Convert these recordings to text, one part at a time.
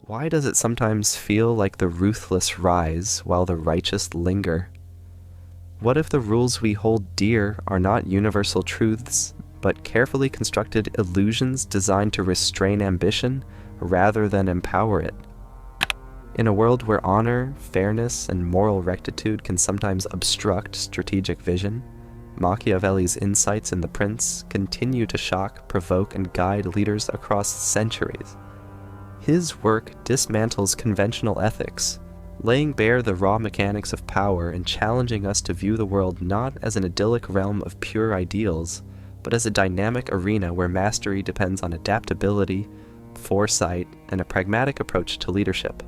Why does it sometimes feel like the ruthless rise while the righteous linger? What if the rules we hold dear are not universal truths, but carefully constructed illusions designed to restrain ambition rather than empower it? In a world where honor, fairness, and moral rectitude can sometimes obstruct strategic vision, Machiavelli's insights in The Prince continue to shock, provoke, and guide leaders across centuries. His work dismantles conventional ethics, laying bare the raw mechanics of power and challenging us to view the world not as an idyllic realm of pure ideals, but as a dynamic arena where mastery depends on adaptability, foresight, and a pragmatic approach to leadership.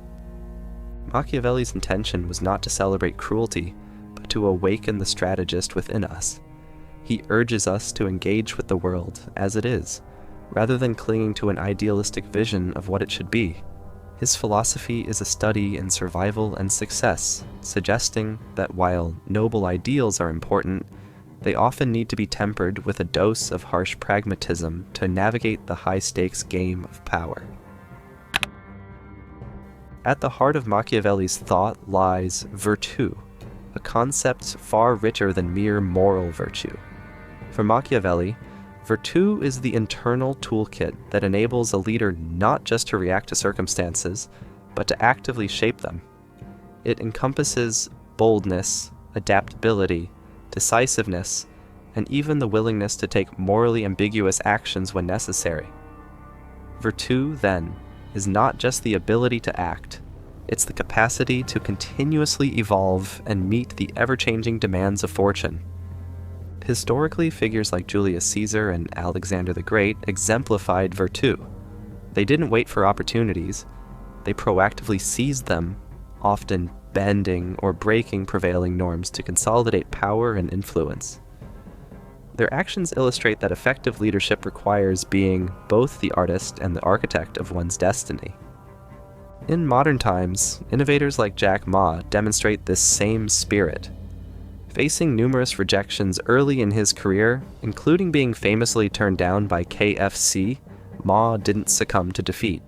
Machiavelli's intention was not to celebrate cruelty, but to awaken the strategist within us. He urges us to engage with the world as it is, rather than clinging to an idealistic vision of what it should be. His philosophy is a study in survival and success, suggesting that while noble ideals are important, they often need to be tempered with a dose of harsh pragmatism to navigate the high-stakes game of power. At the heart of Machiavelli's thought lies virtù, a concept far richer than mere moral virtue. For Machiavelli, virtù is the internal toolkit that enables a leader not just to react to circumstances, but to actively shape them. It encompasses boldness, adaptability, decisiveness, and even the willingness to take morally ambiguous actions when necessary. Virtù, then, is not just the ability to act, it's the capacity to continuously evolve and meet the ever-changing demands of fortune. Historically, figures like Julius Caesar and Alexander the Great exemplified virtù. They didn't wait for opportunities, they proactively seized them, often bending or breaking prevailing norms to consolidate power and influence. Their actions illustrate that effective leadership requires being both the artist and the architect of one's destiny. In modern times, innovators like Jack Ma demonstrate this same spirit. Facing numerous rejections early in his career, including being famously turned down by KFC, Ma didn't succumb to defeat.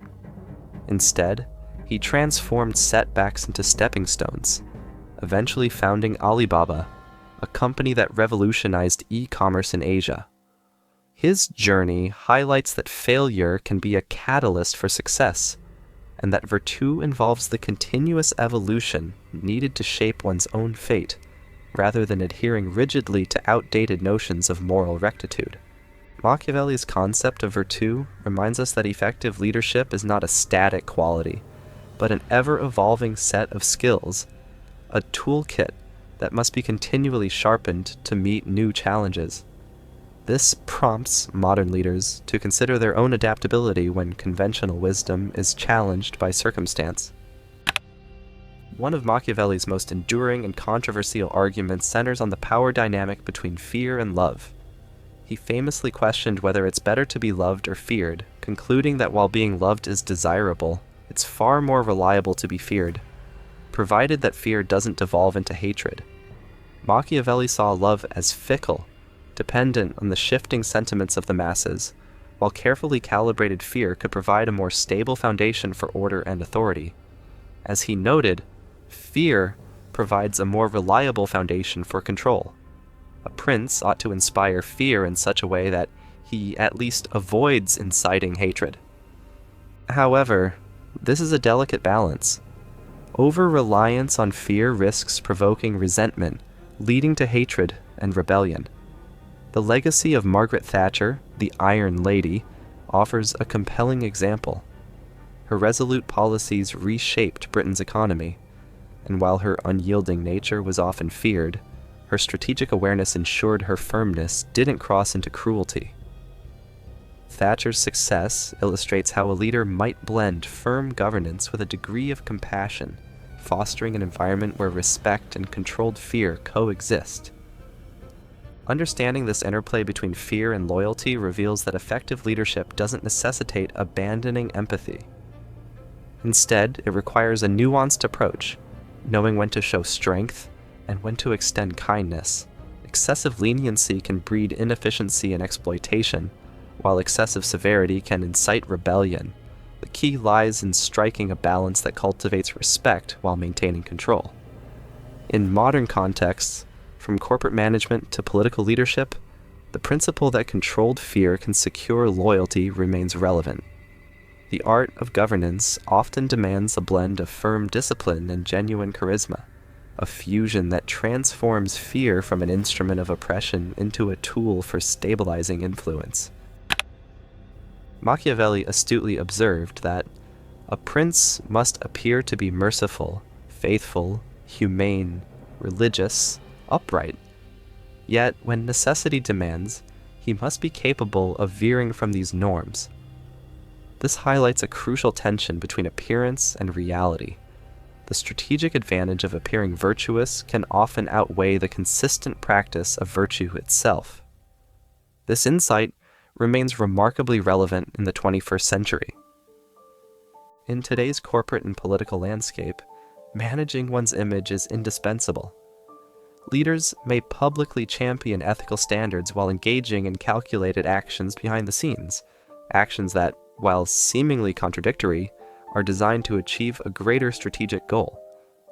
Instead, he transformed setbacks into stepping stones, eventually founding Alibaba, a company that revolutionized e-commerce in Asia. His journey highlights that failure can be a catalyst for success, and that virtù involves the continuous evolution needed to shape one's own fate, rather than adhering rigidly to outdated notions of moral rectitude. Machiavelli's concept of virtù reminds us that effective leadership is not a static quality, but an ever-evolving set of skills, a toolkit that must be continually sharpened to meet new challenges. This prompts modern leaders to consider their own adaptability when conventional wisdom is challenged by circumstance. One of Machiavelli's most enduring and controversial arguments centers on the power dynamic between fear and love. He famously questioned whether it's better to be loved or feared, concluding that while being loved is desirable, it's far more reliable to be feared, provided that fear doesn't devolve into hatred. Machiavelli saw love as fickle, dependent on the shifting sentiments of the masses, while carefully calibrated fear could provide a more stable foundation for order and authority. As he noted, fear provides a more reliable foundation for control. A prince ought to inspire fear in such a way that he at least avoids inciting hatred. However, this is a delicate balance. Over-reliance on fear risks provoking resentment, leading to hatred and rebellion. The legacy of Margaret Thatcher, the Iron Lady, offers a compelling example. Her resolute policies reshaped Britain's economy, and while her unyielding nature was often feared, her strategic awareness ensured her firmness didn't cross into cruelty. Thatcher's success illustrates how a leader might blend firm governance with a degree of compassion, fostering an environment where respect and controlled fear coexist. Understanding this interplay between fear and loyalty reveals that effective leadership doesn't necessitate abandoning empathy. Instead, it requires a nuanced approach, knowing when to show strength and when to extend kindness. Excessive leniency can breed inefficiency and exploitation, while excessive severity can incite rebellion, The key lies in striking a balance that cultivates respect while maintaining control. In modern contexts, from corporate management to political leadership, the principle that controlled fear can secure loyalty remains relevant. The art of governance often demands a blend of firm discipline and genuine charisma, a fusion that transforms fear from an instrument of oppression into a tool for stabilizing influence. Machiavelli astutely observed that a prince must appear to be merciful, faithful, humane, religious, upright. Yet, when necessity demands, he must be capable of veering from these norms. This highlights a crucial tension between appearance and reality. The strategic advantage of appearing virtuous can often outweigh the consistent practice of virtue itself. This insight remains remarkably relevant in the 21st century. In today's corporate and political landscape, managing one's image is indispensable. Leaders may publicly champion ethical standards while engaging in calculated actions behind the scenes, actions that, while seemingly contradictory, are designed to achieve a greater strategic goal.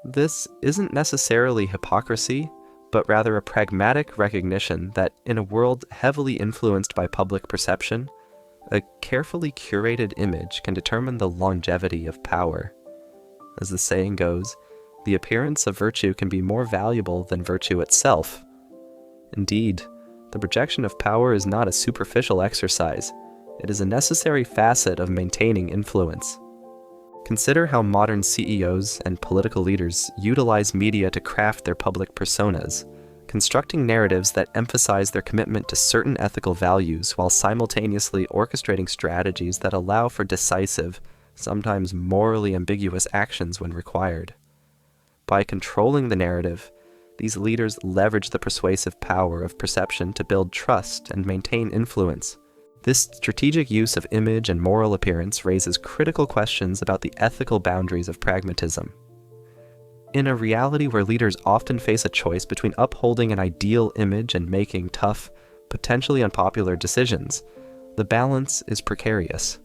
This isn't necessarily hypocrisy, but rather a pragmatic recognition that in a world heavily influenced by public perception, a carefully curated image can determine the longevity of power. As the saying goes, the appearance of virtue can be more valuable than virtue itself. Indeed, the projection of power is not a superficial exercise. It is a necessary facet of maintaining influence. Consider how modern CEOs and political leaders utilize media to craft their public personas, constructing narratives that emphasize their commitment to certain ethical values while simultaneously orchestrating strategies that allow for decisive, sometimes morally ambiguous actions when required. By controlling the narrative, these leaders leverage the persuasive power of perception to build trust and maintain influence. This strategic use of image and moral appearance raises critical questions about the ethical boundaries of pragmatism. In a reality where leaders often face a choice between upholding an ideal image and making tough, potentially unpopular decisions, the balance is precarious.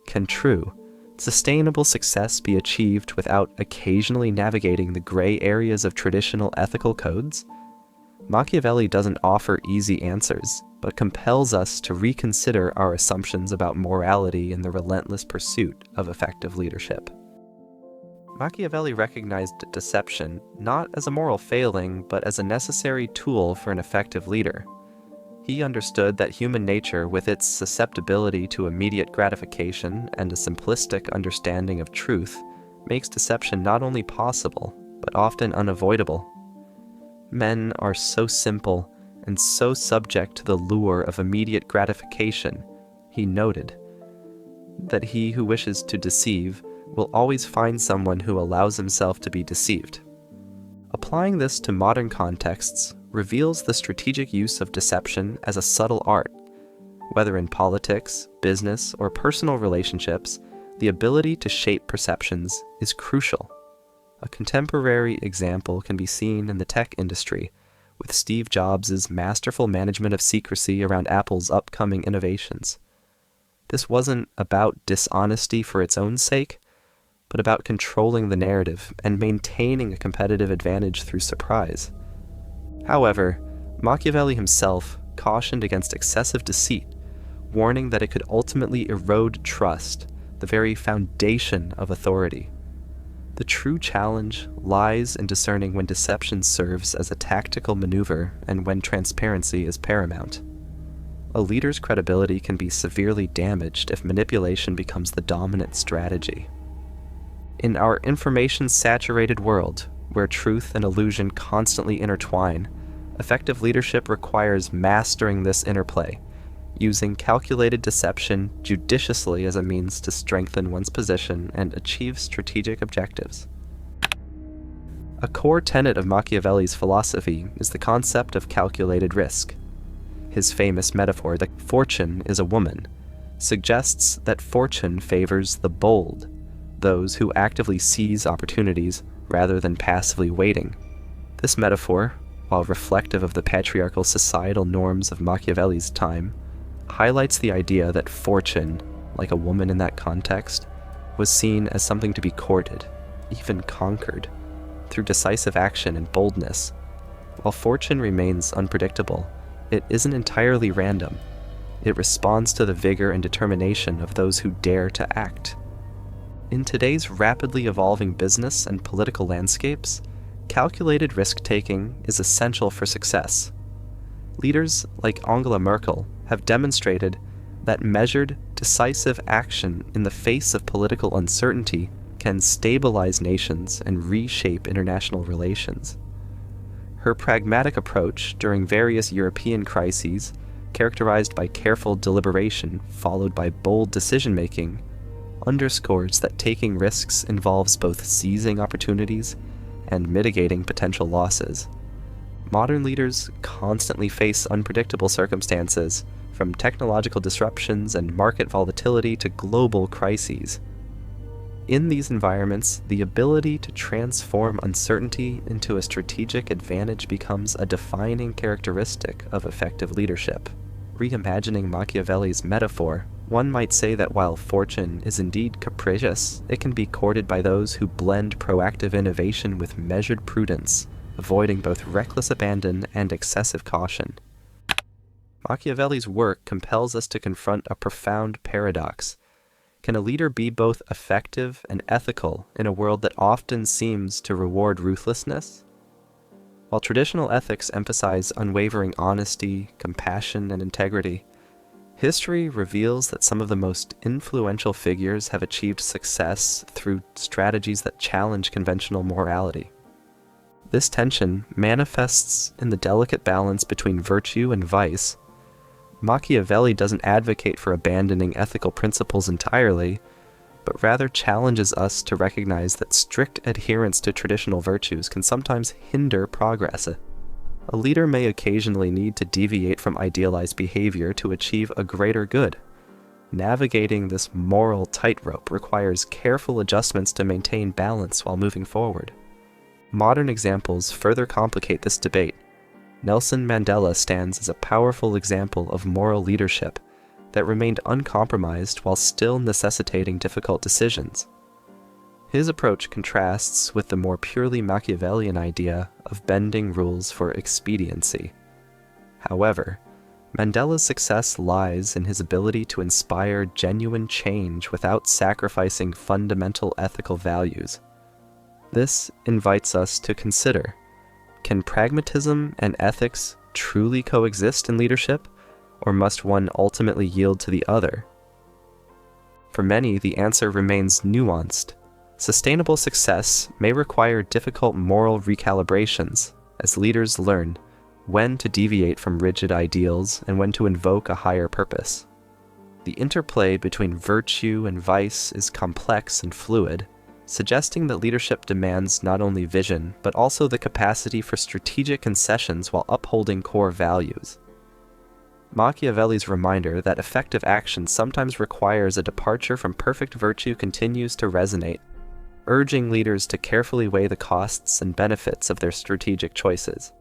Can true, sustainable success be achieved without occasionally navigating the gray areas of traditional ethical codes? Machiavelli doesn't offer easy answers, but compels us to reconsider our assumptions about morality in the relentless pursuit of effective leadership. Machiavelli recognized deception not as a moral failing, but as a necessary tool for an effective leader. He understood that human nature, with its susceptibility to immediate gratification and a simplistic understanding of truth, makes deception not only possible, but often unavoidable. Men are so simple and so subject to the lure of immediate gratification, he noted, that he who wishes to deceive will always find someone who allows himself to be deceived. Applying this to modern contexts reveals the strategic use of deception as a subtle art. Whether in politics, business, or personal relationships, the ability to shape perceptions is crucial. A contemporary example can be seen in the tech industry, with Steve Jobs' masterful management of secrecy around Apple's upcoming innovations. This wasn't about dishonesty for its own sake, but about controlling the narrative and maintaining a competitive advantage through surprise. However, Machiavelli himself cautioned against excessive deceit, warning that it could ultimately erode trust, the very foundation of authority. The true challenge lies in discerning when deception serves as a tactical maneuver and when transparency is paramount. A leader's credibility can be severely damaged if manipulation becomes the dominant strategy. In our information-saturated world, where truth and illusion constantly intertwine, effective leadership requires mastering this interplay, using calculated deception judiciously as a means to strengthen one's position and achieve strategic objectives. A core tenet of Machiavelli's philosophy is the concept of calculated risk. His famous metaphor that fortune is a woman suggests that fortune favors the bold, those who actively seize opportunities rather than passively waiting. This metaphor, while reflective of the patriarchal societal norms of Machiavelli's time, highlights the idea that fortune, like a woman in that context, was seen as something to be courted, even conquered, through decisive action and boldness. While fortune remains unpredictable, it isn't entirely random. It responds to the vigor and determination of those who dare to act. In today's rapidly evolving business and political landscapes, calculated risk-taking is essential for success. Leaders like Angela Merkel have demonstrated that measured, decisive action in the face of political uncertainty can stabilize nations and reshape international relations. Her pragmatic approach during various European crises, characterized by careful deliberation followed by bold decision-making, underscores that taking risks involves both seizing opportunities and mitigating potential losses. Modern leaders constantly face unpredictable circumstances, from technological disruptions and market volatility to global crises. In these environments, the ability to transform uncertainty into a strategic advantage becomes a defining characteristic of effective leadership. Reimagining Machiavelli's metaphor, one might say that while fortune is indeed capricious, it can be courted by those who blend proactive innovation with measured prudence, avoiding both reckless abandon and excessive caution. Machiavelli's work compels us to confront a profound paradox. Can a leader be both effective and ethical in a world that often seems to reward ruthlessness? While traditional ethics emphasize unwavering honesty, compassion, and integrity, history reveals that some of the most influential figures have achieved success through strategies that challenge conventional morality. This tension manifests in the delicate balance between virtue and vice. Machiavelli doesn't advocate for abandoning ethical principles entirely, but rather challenges us to recognize that strict adherence to traditional virtues can sometimes hinder progress. A leader may occasionally need to deviate from idealized behavior to achieve a greater good. Navigating this moral tightrope requires careful adjustments to maintain balance while moving forward. Modern examples further complicate this debate. Nelson Mandela stands as a powerful example of moral leadership that remained uncompromised while still necessitating difficult decisions. His approach contrasts with the more purely Machiavellian idea of bending rules for expediency. However, Mandela's success lies in his ability to inspire genuine change without sacrificing fundamental ethical values. This invites us to consider, can pragmatism and ethics truly coexist in leadership, or must one ultimately yield to the other? For many, the answer remains nuanced. Sustainable success may require difficult moral recalibrations as leaders learn when to deviate from rigid ideals and when to invoke a higher purpose. The interplay between virtue and vice is complex and fluid, suggesting that leadership demands not only vision, but also the capacity for strategic concessions while upholding core values. Machiavelli's reminder that effective action sometimes requires a departure from perfect virtue continues to resonate, urging leaders to carefully weigh the costs and benefits of their strategic choices.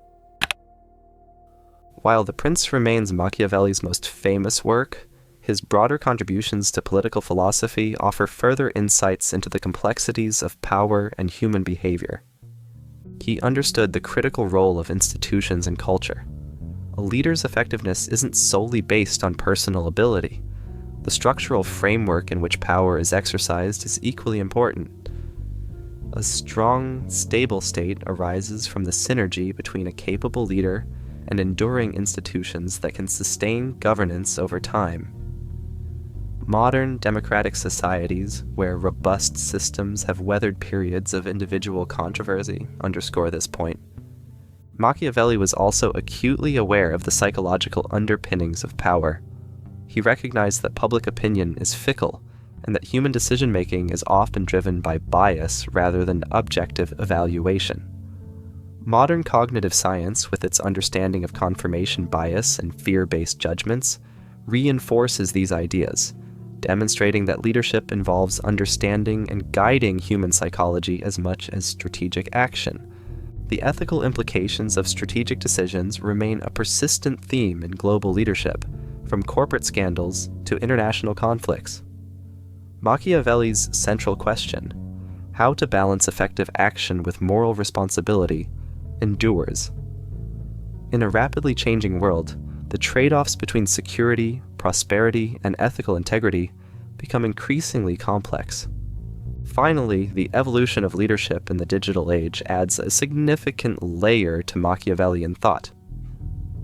While The Prince remains Machiavelli's most famous work, his broader contributions to political philosophy offer further insights into the complexities of power and human behavior. He understood the critical role of institutions and culture. A leader's effectiveness isn't solely based on personal ability. The structural framework in which power is exercised is equally important. A strong, stable state arises from the synergy between a capable leader and enduring institutions that can sustain governance over time. Modern democratic societies, where robust systems have weathered periods of individual controversy, underscore this point. Machiavelli was also acutely aware of the psychological underpinnings of power. He recognized that public opinion is fickle, and that human decision-making is often driven by bias rather than objective evaluation. Modern cognitive science, with its understanding of confirmation bias and fear-based judgments, reinforces these ideas, demonstrating that leadership involves understanding and guiding human psychology as much as strategic action. The ethical implications of strategic decisions remain a persistent theme in global leadership, from corporate scandals to international conflicts. Machiavelli's central question, how to balance effective action with moral responsibility, endures. In a rapidly changing world, the trade-offs between security, prosperity, and ethical integrity become increasingly complex. Finally, the evolution of leadership in the digital age adds a significant layer to Machiavellian thought.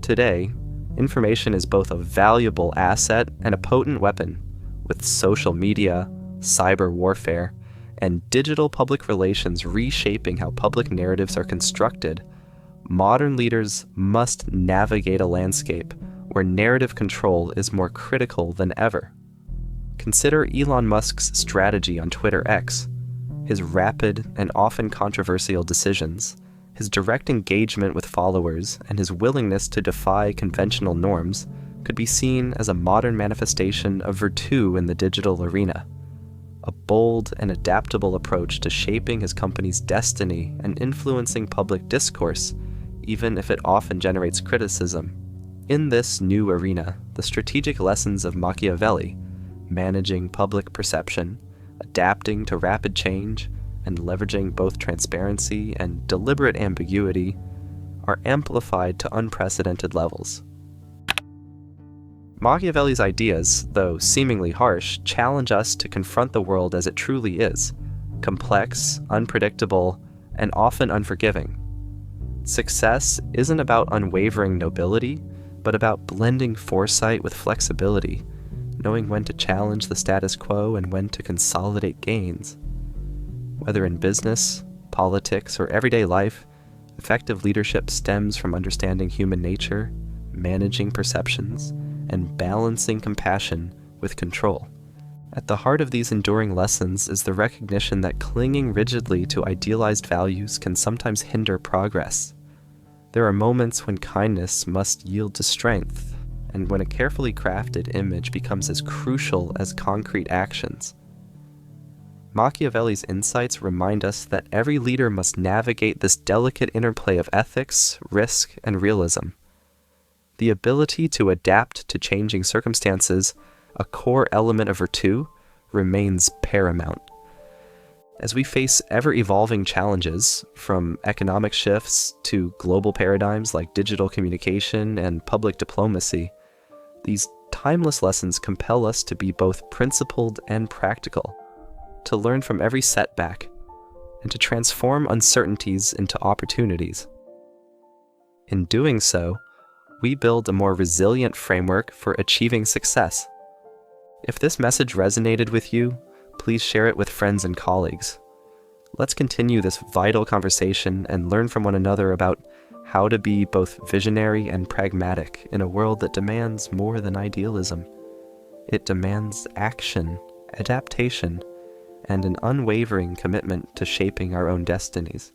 Today, information is both a valuable asset and a potent weapon. With social media, cyber warfare, and digital public relations reshaping how public narratives are constructed, modern leaders must navigate a landscape where narrative control is more critical than ever. Consider Elon Musk's strategy on Twitter X, his rapid and often controversial decisions, his direct engagement with followers, and his willingness to defy conventional norms could be seen as a modern manifestation of virtue in the digital arena, a bold and adaptable approach to shaping his company's destiny and influencing public discourse, even if it often generates criticism. In this new arena, the strategic lessons of Machiavelli, managing public perception, adapting to rapid change, and leveraging both transparency and deliberate ambiguity, are amplified to unprecedented levels. Machiavelli's ideas, though seemingly harsh, challenge us to confront the world as it truly is, complex, unpredictable, and often unforgiving. Success isn't about unwavering nobility, but about blending foresight with flexibility, knowing when to challenge the status quo and when to consolidate gains. Whether in business, politics, or everyday life, effective leadership stems from understanding human nature, managing perceptions, and balancing compassion with control. At the heart of these enduring lessons is the recognition that clinging rigidly to idealized values can sometimes hinder progress. There are moments when kindness must yield to strength, and when a carefully crafted image becomes as crucial as concrete actions. Machiavelli's insights remind us that every leader must navigate this delicate interplay of ethics, risk, and realism. The ability to adapt to changing circumstances, a core element of virtue, remains paramount. As we face ever-evolving challenges, from economic shifts to global paradigms like digital communication and public diplomacy, these timeless lessons compel us to be both principled and practical, to learn from every setback, and to transform uncertainties into opportunities. In doing so, we build a more resilient framework for achieving success. If this message resonated with you, please share it with friends and colleagues. Let's continue this vital conversation and learn from one another about how to be both visionary and pragmatic in a world that demands more than idealism. It demands action, adaptation, and an unwavering commitment to shaping our own destinies.